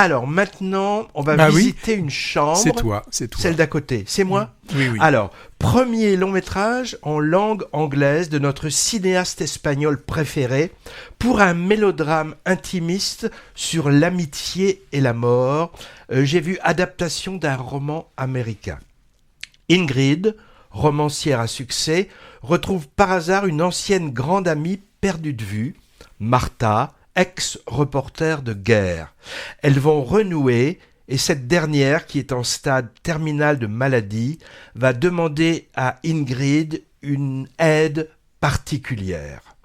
Alors maintenant, on va visiter une chambre. C'est toi. Celle d'à côté. C'est moi ? Oui. Alors, premier long métrage en langue anglaise de notre cinéaste espagnol préféré pour un mélodrame intimiste sur l'amitié et la mort. J'ai vu adaptation d'un roman américain. Ingrid, romancière à succès, retrouve par hasard une ancienne grande amie perdue de vue, Martha, ex-reporter de guerre. Elles vont renouer et cette dernière, qui est en stade terminal de maladie, va demander à Ingrid une aide particulière.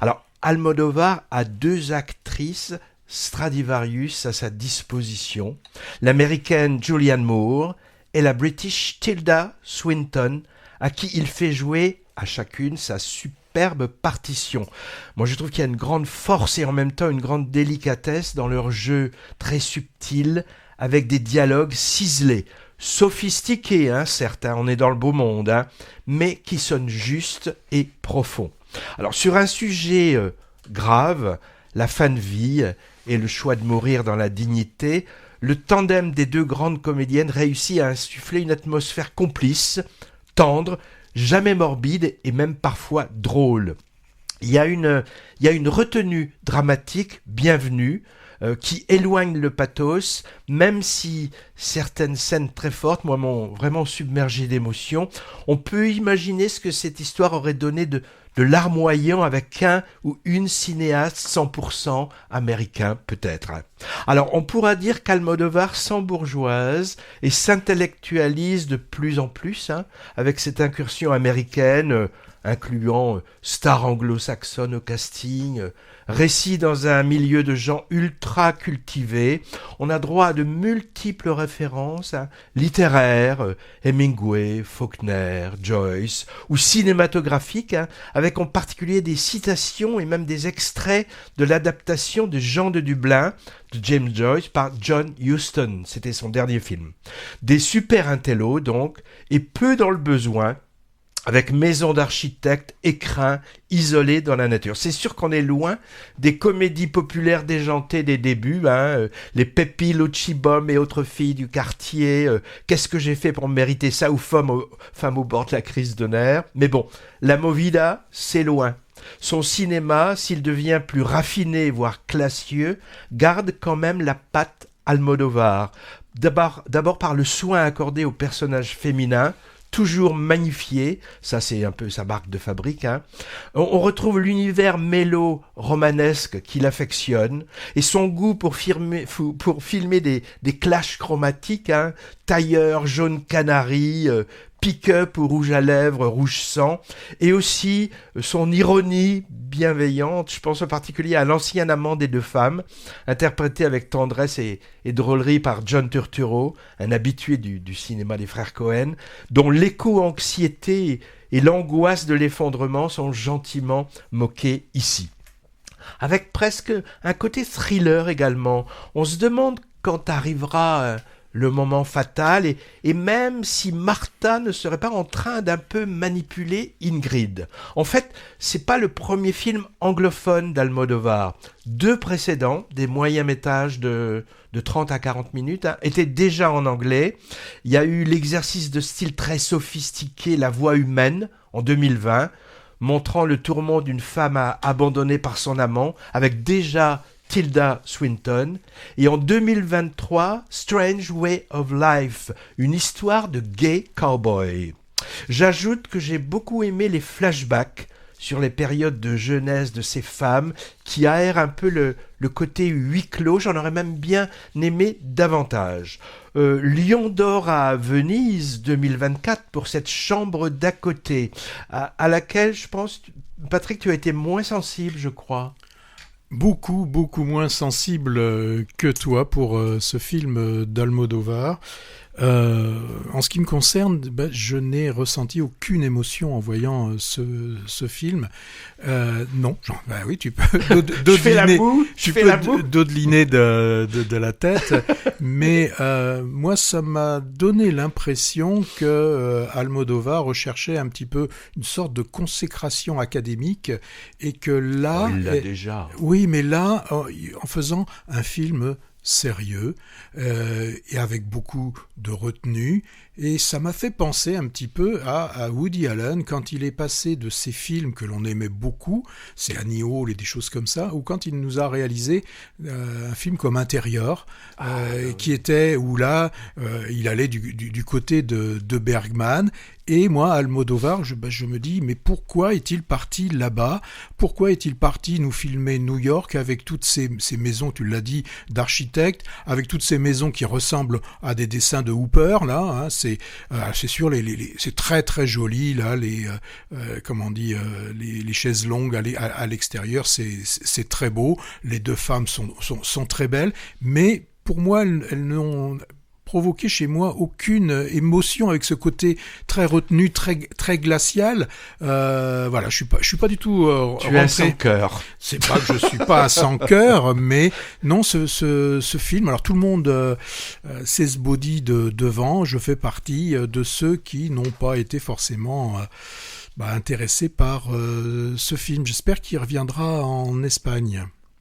Alors, Almodovar a 2 actrices Stradivarius à sa disposition, l'américaine Julianne Moore et la British Tilda Swinton, à qui il fait jouer à chacune sa superbe partition. Moi, je trouve qu'il y a une grande force et en même temps une grande délicatesse dans leur jeu très subtil, avec des dialogues ciselés, sophistiqués, certes, on est dans le beau monde, mais qui sonnent justes et profonds. Alors, sur un sujet grave, la fin de vie et le choix de mourir dans la dignité, le tandem des 2 grandes comédiennes réussit à insuffler une atmosphère complice, tendre, jamais morbide et même parfois drôle. Il y a une retenue dramatique bienvenue qui éloigne le pathos, même si certaines scènes très fortes, moi, m'ont vraiment submergé d'émotion. On peut imaginer ce que cette histoire aurait donné de larmoyant avec un ou une cinéaste 100% américain, peut-être. Alors, on pourra dire qu'Almodovar s'embourgeoise et s'intellectualise de plus en plus, avec cette incursion américaine, incluant stars anglo-saxonnes au casting, récit dans un milieu de gens ultra cultivés. On a droit à de multiples références littéraires, Hemingway, Faulkner, Joyce, ou cinématographiques, avec en particulier des citations et même des extraits de l'adaptation de Jean de Dublin de James Joyce par John Huston. C'était son dernier film. Des super intellos donc, et peu dans le besoin, avec maison d'architecte, écrin, isolé dans la nature. C'est sûr qu'on est loin des comédies populaires déjantées des débuts, les Pépi, Lucci-Bom et autres filles du quartier, qu'est-ce que j'ai fait pour mériter ça, ou femme au bord de la crise de nerfs. Mais bon, la Movida, c'est loin. Son cinéma, s'il devient plus raffiné, voire classieux, garde quand même la patte Almodovar. D'abord par le soin accordé aux personnages féminins, toujours magnifié, ça c'est un peu sa marque de fabrique. On retrouve l'univers mélo-romanesque qu'il affectionne et son goût pour filmer des clashs chromatiques, tailleur jaune canari, pick-up ou rouge à lèvres, rouge sang, et aussi son ironie bienveillante. Je pense en particulier à l'ancien amant des 2 femmes, interprété avec tendresse et drôlerie par John Turturro, un habitué du cinéma des frères Cohen, dont l'éco-anxiété et l'angoisse de l'effondrement sont gentiment moqués ici. Avec presque un côté thriller également. On se demande quand arrivera le moment fatal, et même si Martha ne serait pas en train d'un peu manipuler Ingrid. En fait, c'est pas le premier film anglophone d'Almodovar. 2 précédents, des moyens métrages de 30 à 40 minutes, étaient déjà en anglais. Il y a eu l'exercice de style très sophistiqué, La Voix humaine, en 2020, montrant le tourment d'une femme abandonnée par son amant, avec déjà Tilda Swinton, et en 2023, Strange Way of Life, une histoire de gay cowboy. J'ajoute que j'ai beaucoup aimé les flashbacks sur les périodes de jeunesse de ces femmes qui aèrent un peu le côté huis clos. J'en aurais même bien aimé davantage. Lion d'or à Venise 2024 pour cette chambre d'à côté, à laquelle je pense, Patrick, tu as été moins sensible, je crois. Beaucoup moins sensible que toi pour ce film d'Almodovar. En ce qui me concerne, je n'ai ressenti aucune émotion en voyant ce film. Non, oui, tu peux dodeliner de la tête, mais moi, ça m'a donné l'impression que Almodovar recherchait un petit peu une sorte de consécration académique, et que là... il l'a déjà. Oui, mais là, en faisant un film sérieux et avec beaucoup de retenue. Et ça m'a fait penser un petit peu à Woody Allen quand il est passé de ces films que l'on aimait beaucoup, c'est Annie Hall et des choses comme ça, ou quand il nous a réalisé un film comme Intérieur, qui était où là il allait du côté de Bergman. Et moi, Almodovar, je me dis, mais pourquoi est-il parti là-bas? Pourquoi est-il parti nous filmer New York avec toutes ces maisons, tu l'as dit, d'architectes, avec toutes ces maisons qui ressemblent à des dessins de Hooper, là, hein, c'est sûr, c'est très très joli, là, comment on dit, les chaises longues à l'extérieur, c'est très beau, les deux femmes sont très belles, mais pour moi, elles n'ont provoqué chez moi aucune émotion avec ce côté très retenu, très très glacial. Voilà, je suis pas du tout tu es un sans cœur. C'est pas que je suis pas un sans cœur, mais non, ce film. Alors tout le monde sait ce body devant. Je fais partie de ceux qui n'ont pas été forcément intéressés par ce film. J'espère qu'il reviendra en Espagne.